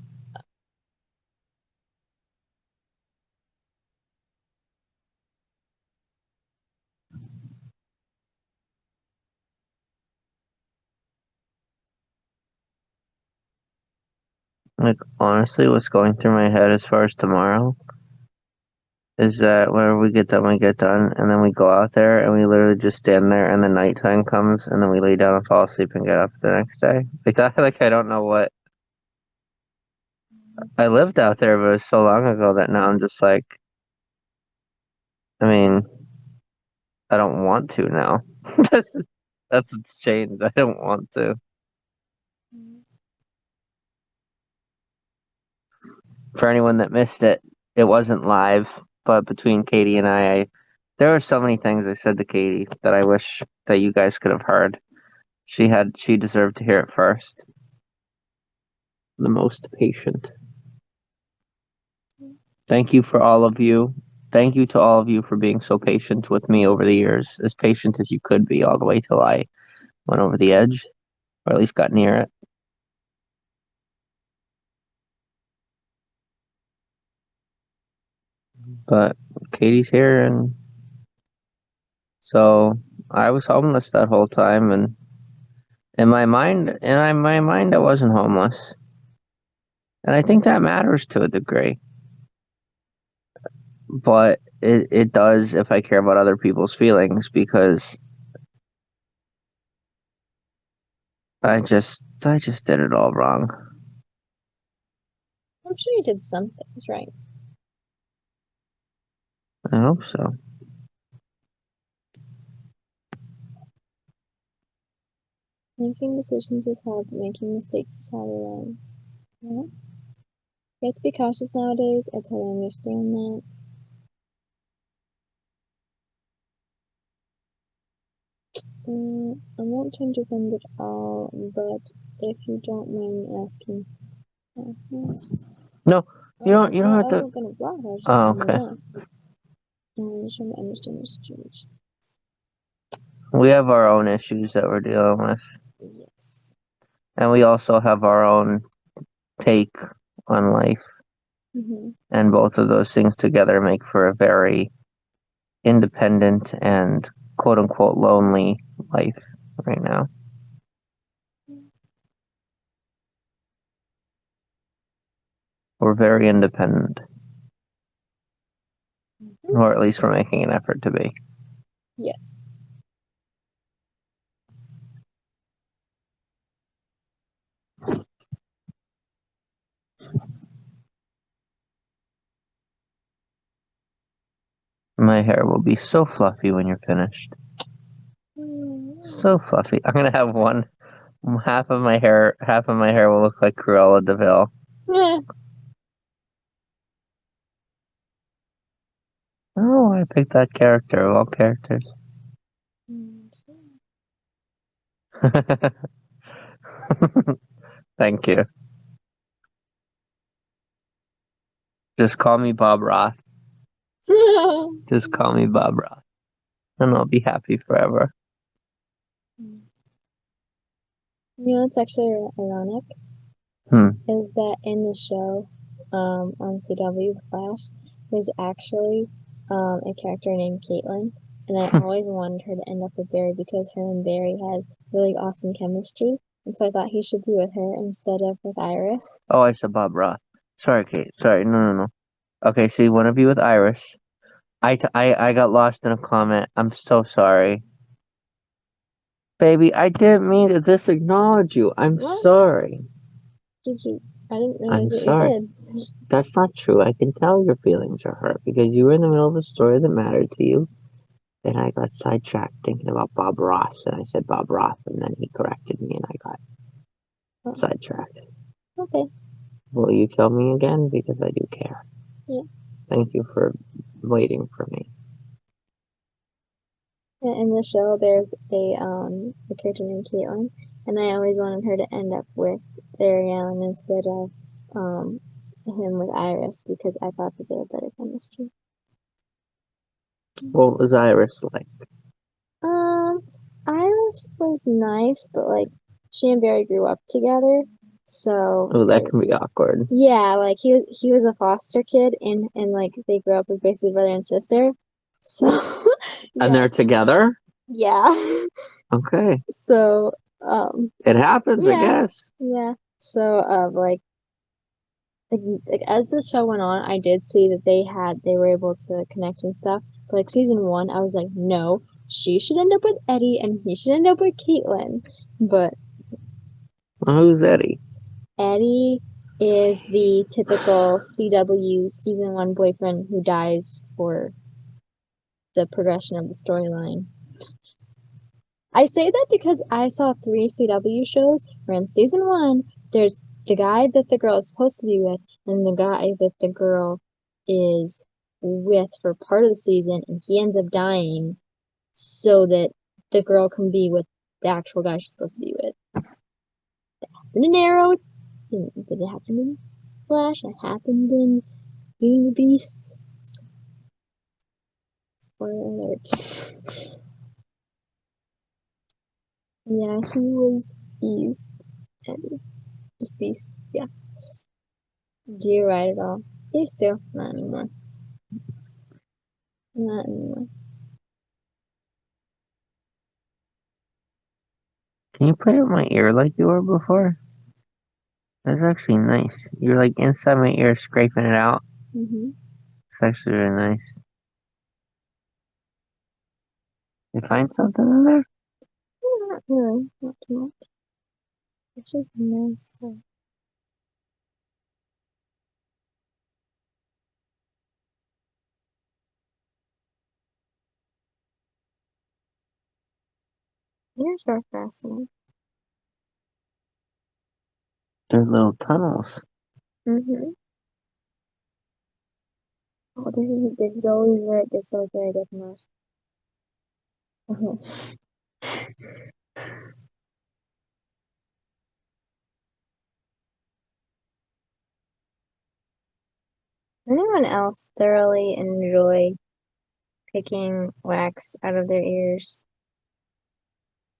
Like, honestly, what's going through my head as far as tomorrow is that whenever we get done, and then we go out there and we literally just stand there, and the nighttime comes, and then we lay down and fall asleep and get up the next day. Like that, like I don't know what. I lived out there, but it was so long ago that now I'm just like, I mean, I don't want to now. that's that's what's changed. I don't want to. mm, For anyone that missed it, it wasn't live, but between Katie and there were so many things I said to Katie that I wish that you guys could have heard. She deserved to hear it first. The most patient. mm, Thank you for all of you. Thank you to all of you for being so patient with me over the years, as patient as you could be, all the way till I went over the edge, or at least got near it. But Katie's here, and so I was homeless that whole time, and in my mind, I wasn't homeless, and I think that matters to a degree. But it does if I care about other people's feelings, because I just did it all wrong. I'm sure you did some things right. I hope so. Making decisions is hard, but making mistakes is harder than. Yeah. You have to be cautious nowadays. I totally understand that. I won't change your friends at all, but if you don't mind me asking. No, you don't. You don't I have to. wasn't gonna block her. I was just Oh, gonna okay. move on. I'm just trying to understand the situation. We have our own issues that we're dealing with, Yes. and we also have our own take on life. Mm-hmm. And both of those things together make for a very independent and quote unquote lonely life right now. We're very independent, Mm-hmm. or at least we're making an effort to be. Yes. My hair will be so fluffy when you're finished. So fluffy. I'm gonna have one half of my hair will look like Cruella de Vil. Oh, I picked that character of all characters. Thank you. Just call me Bob Ross. Just call me Bob Ross. And I'll be happy forever. You know what's actually ironic? Is that in the show, on CW, The Flash, there's actually a character named Caitlin, and I always wanted her to end up with Barry because her and Barry had really awesome chemistry, and so I thought he should be with her instead of with Iris. Oh, I said Bob Ross. Sorry, Kate. Sorry. No. Okay, see, one of you with Iris. I got lost in a comment. I'm so sorry. Baby, I didn't mean to disacknowledge you. I'm What? sorry. Did you? I didn't I'm realize that sorry. you did. That's not true. I can tell your feelings are hurt because you were in the middle of a story that mattered to you. And I got sidetracked thinking about Bob Ross, and I said Bob Roth, and then he corrected me, and I got sidetracked. Okay. Will you tell me again? Because I do care. Yeah. Thank you for waiting for me. In the show, there's a character named Caitlin, and I always wanted her to end up with Barry Allen instead of him with Iris because I thought that they had better chemistry. What was Iris like? Iris was nice, but like she and Barry grew up together, so Oh, that can be awkward. yeah, like he was a foster kid, and like they grew up as basically brother and sister, so And they're together? yeah. Okay. So It happens, I guess. yeah. So like as the show went on, I did see that they were able to connect and stuff. But like season one, I was like, no, she should end up with Eddie and he should end up with Caitlin. But Who's Eddie? Eddie is the typical CW season one boyfriend who dies for the progression of the storyline. I say that because I saw 3 CW shows where in season one, there's the guy that the girl is supposed to be with, and the guy that the girl is with for part of the season, and he ends up dying so that the girl can be with the actual guy she's supposed to be with. That happened in Arrow. Did it happen in Flash? It happened in Beauty and the Beast. Spoiler alert. Yeah, he was East. Deceased. Yeah. Do you write it all? Used to. Not anymore. Not anymore. Can you put it in my ear like you were before? That's actually nice. You're like inside my ear scraping it out. Mm-hmm. It's actually really nice. You find something in there? Not really. Not too much. It's just nice stuff. Ears are fascinating. They're little tunnels. Mm-hmm. Oh, this is always where it gets like where I get the most. Mhm. Anyone else thoroughly enjoy picking wax out of their ears?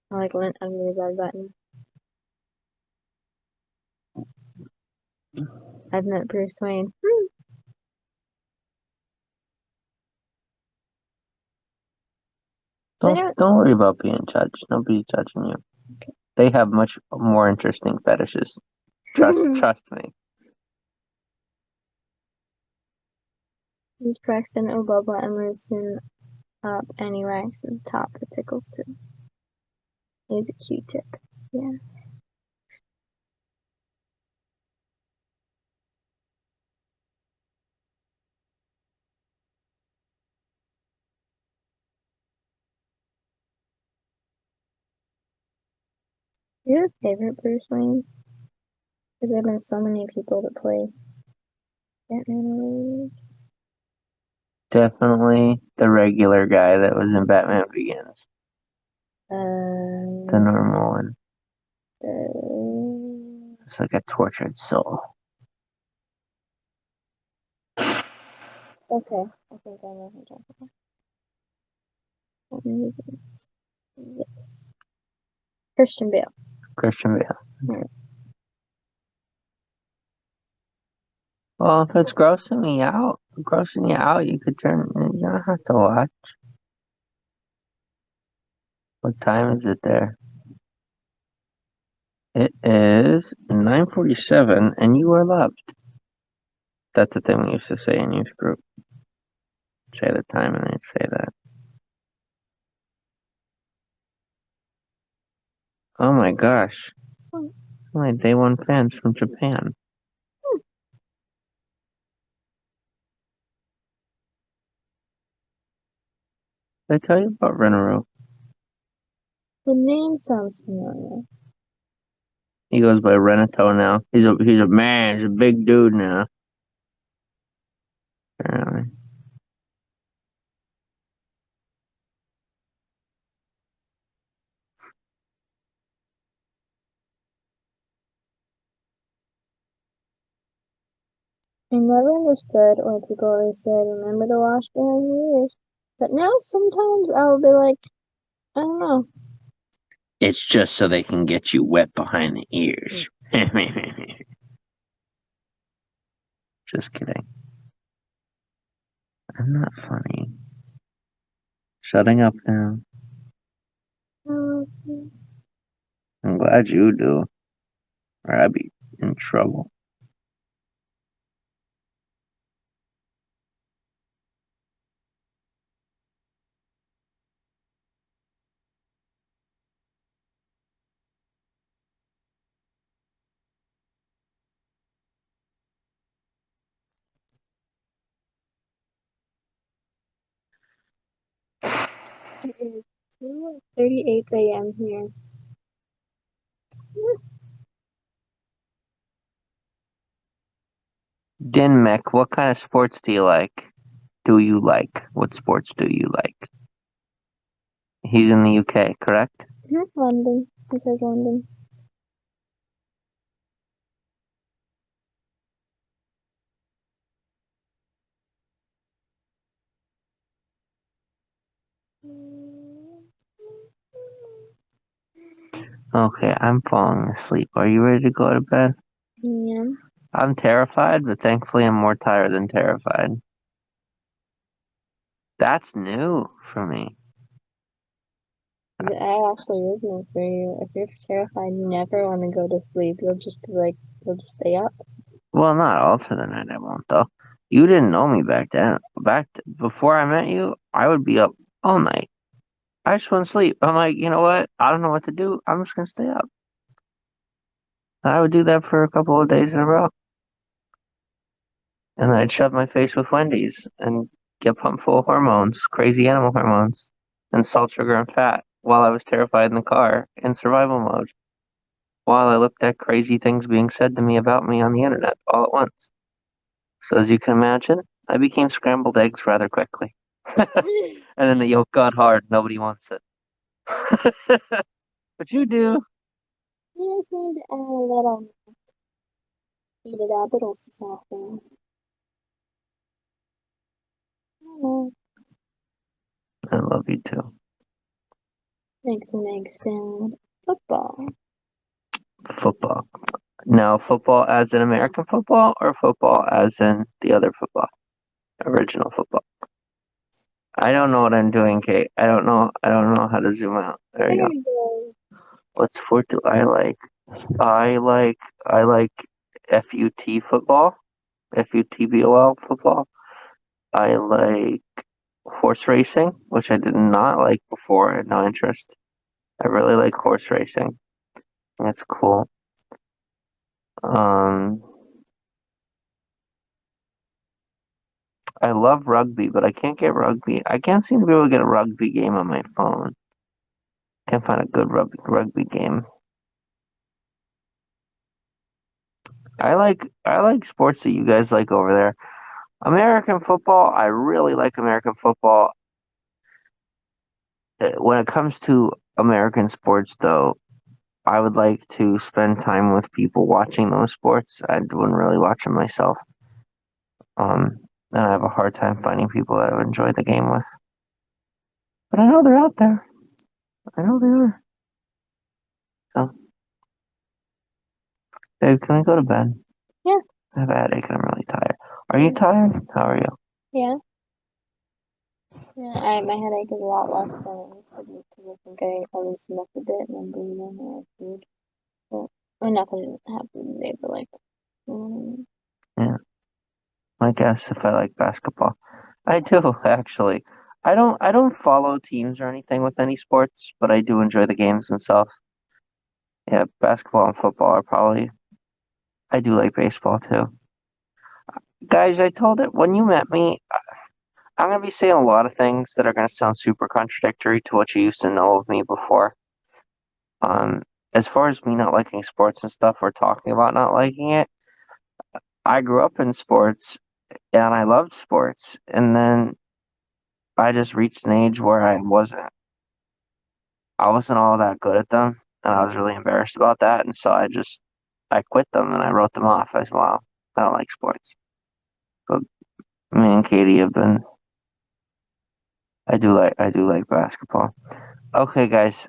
Or like lint under their belly button? I've met Bruce Wayne. Does anyone? Don't worry about being judged. Nobody's judging you. They have much more interesting fetishes. Trust me. Use Preston Obaba and loosen up any wax at the top that tickles too. Use a Q-tip. Yeah. Do you have a favorite Bruce Wayne? Because there have been so many people that play Batman. Definitely the regular guy that was in Batman Begins. The normal one. It's like a tortured soul. Okay, I think I know who you're talking about. This. Christian Bale. Christian Bale. Hmm. Well, if it's grossing you out, you could turn. You don't have to watch. What time is it there? It is 9:47, and you are loved. That's the thing we used to say in youth group. Say the time, and they'd say that. Oh my gosh. My day one fans from Japan. Did I tell you about Rinneru? The name sounds familiar. He goes by Renato now. He's a man. He's a big dude now. Apparently. I never understood why people always said, remember to wash behind your ears. But now sometimes I'll be like, I don't know. It's just so they can get you wet behind the ears. Just kidding. I'm not funny. Shutting up now. I'm glad you do, or I'd be in trouble. It is 2:38 a.m. here. Dinmek, what kind of sports do you like? What sports do you like? He's in the UK, correct? London. He says London. Okay, I'm falling asleep. Are you ready to go to bed? Yeah. I'm terrified, but thankfully I'm more tired than terrified. That's new for me. It actually is new for you. If you're terrified, you never want to go to sleep. You'll just be like, you'll just stay up. Well, not all through the night, I won't though. You didn't know me back then. Before I met you, I would be up all night. I just wouldn't sleep. I'm like, you know what? I don't know what to do. I'm just gonna stay up. And I would do that for a couple of days in a row. And then I'd shove my face with Wendy's and get pumped full of hormones, crazy animal hormones, and salt, sugar, and fat while I was terrified in the car in survival mode. while I looked at crazy things being said to me about me on the internet all at once. So as you can imagine, I became scrambled eggs rather quickly. And then the yolk got hard. Nobody wants it. But you do. Yeah, it's going to add a little, heat it up, it'll soften. I don't know. I love you too. Makes an egg sound. Football. Football. Now, football as in American football or football as in the other football? Original football. I don't know what I'm doing, Kate. I don't know. I don't know how to zoom out. There you There go. we go. What sport do I like? I like FUT football. FUTBOL football. I like horse racing, which I did not like before. I had no interest. I really like horse racing. It's cool. Um, I love rugby, but I can't get rugby. I can't seem to be able to get a rugby game on my phone. Can't find a good rugby game. I like sports that you guys like over there. American football, I really like American football. When it comes to American sports, though, I would like to spend time with people watching those sports. I wouldn't really watch them myself. And I have a hard time finding people that I would enjoy the game with. But I know they're out there. I know they are. So, babe, can we go to bed? Yeah. I have a headache and I'm really tired. Are you tired? How are you? Yeah. Yeah, my headache is a lot less than it used to be because I think I loosened up a bit and I'm breathing more food. Well, nothing happened today, but like, Yeah. I guess if I like basketball. I do, actually. I don't follow teams or anything with any sports, but I do enjoy the games themselves. Yeah, basketball and football are probably I do like baseball too. Guys, I told it when you met me, I'm gonna be saying a lot of things that are gonna sound super contradictory to what you used to know of me before. Um, as far as me not liking sports and stuff or talking about not liking it, I grew up in sports and I loved sports, and then I just reached an age where I wasn't all that good at them, and I was really embarrassed about that, and so I quit them and I wrote them off. I said, "Wow, I don't like sports." But me and Katie have been. I do like basketball. Okay, guys.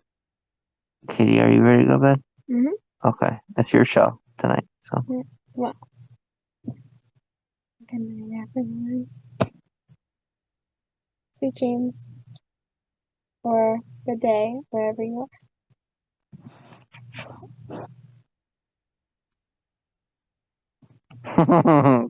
Katie, are you ready to go to bed? mm-hmm. Okay, it's your show tonight. So Yeah. Well, good night, everyone. Sweet dreams, or good day, wherever you are.